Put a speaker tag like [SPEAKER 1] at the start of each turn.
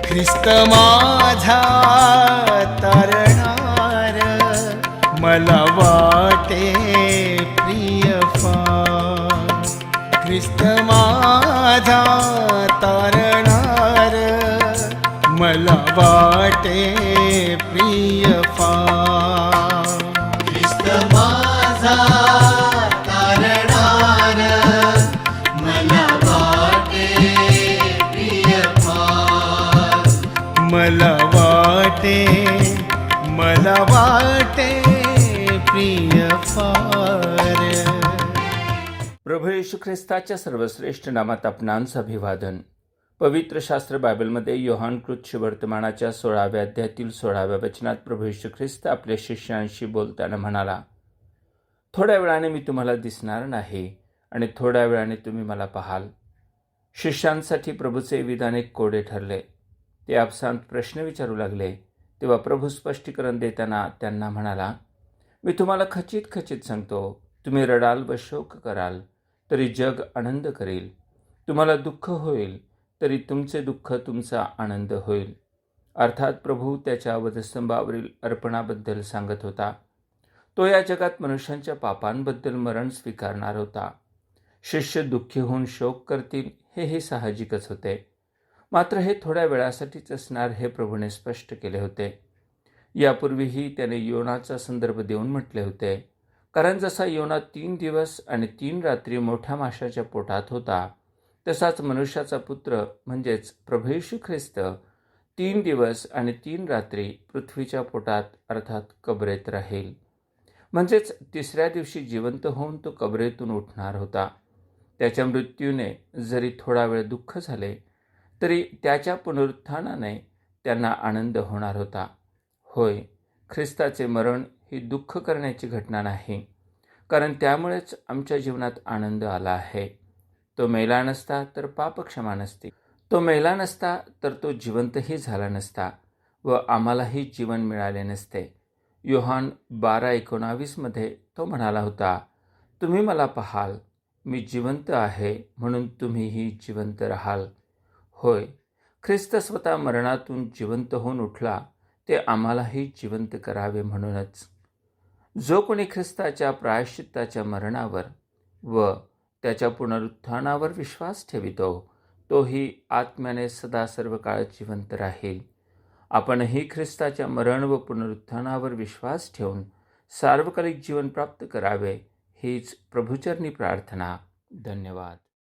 [SPEAKER 1] ख्रिस्त माझा तारणार, मला वाटे प्रिय फार. ख्रिस्त माझा तारणार, मला वाटे प्रिय फार.
[SPEAKER 2] ख्रिस्त माझा तारणार, मला वाटे प्रिय फार.
[SPEAKER 1] मला वाटे प्रिय फार.
[SPEAKER 3] प्रभू येशू ख्रिस्ताच्या सर्वश्रेष्ठ नामात आपणांचं अभिवादन. पवित्र शास्त्र बायबलमध्ये योहानकृत वर्तमानाच्या 16व्या अध्यायातील 16व्या वचनात प्रभू येशू ख्रिस्त आपल्या शिष्यांशी बोलताना म्हणाला, थोड्या वेळाने मी तुम्हाला दिसणार नाही आणि थोड्या वेळाने तुम्ही मला पाहाल. शिष्यांसाठी प्रभूचे विधान एक कोडे ठरले. ते आपसांत प्रश्न विचारू लागले. तेव्हा प्रभू स्पष्टीकरण देताना त्यांना म्हणाला, मी तुम्हाला खचित खचित सांगतो, तुम्ही रडाल व शोक कराल तरी जग आनंद करेल. तुम्हाला दुःख होईल तरी तुमचे दुःख तुमचा आनंद होईल. अर्थात प्रभू त्याच्या वधस्तंभावरील अर्पणाबद्दल सांगत होता. तो या जगात मनुष्यांच्या पापांबद्दल मरण स्वीकारणार होता. शिष्य दुःखी होऊन शोक करतील हे साहजिकच होते. मात्र हे थोड्या वेळासाठीच असणार हे प्रभूने स्पष्ट केले होते. यापूर्वीही त्याने योनाचा संदर्भ देऊन म्हटले होते, कारण जसा योना 3 दिवस आणि 3 रात्री मोठ्या माशाच्या पोटात होता, तसाच मनुष्याचा पुत्र म्हणजेच प्रभू येशू ख्रिस्त 3 दिवस आणि 3 रात्री पृथ्वीच्या पोटात अर्थात कबरेत राहील. म्हणजेच 3ऱ्या दिवशी जिवंत होऊन तो कबरेतून उठणार होता. त्याच्या मृत्यूने जरी थोडा वेळ दुःख झाले तरी त्याच्या पुनरुत्थानाने त्यांना आनंद होणार होता. होय, ख्रिस्ताचे मरण ही दुःख करण्याची घटना नाही, कारण त्यामुळेच आमच्या जीवनात आनंद आला आहे. तो मेला नसता तर पाप क्षमा नसती. तो मेला नसता तर तो जिवंतही झाला नसता व आम्हालाही जीवन मिळाले नसते. योहान 12:19 मध्ये तो म्हणाला होता, तुम्ही मला पाहाल, मी जिवंत आहे म्हणून तुम्हीही जिवंत राहाल. होय, ख्रिस्त स्वतः मरणातून जिवंत होऊन उठला ते आम्हालाही जिवंत करावे म्हणूनच. जो कोणी ख्रिस्ताच्या प्रायश्चित्ताच्या मरणावर व त्याच्या पुनरुत्थानावर विश्वास ठेवितो, तोही आत्म्याने सदा सर्व काळ जिवंत राहील. आपणही ख्रिस्ताच्या मरण व पुनरुत्थानावर विश्वास ठेवून सार्वकालिक जीवन प्राप्त करावे हीच प्रभुचरणी प्रार्थना. धन्यवाद.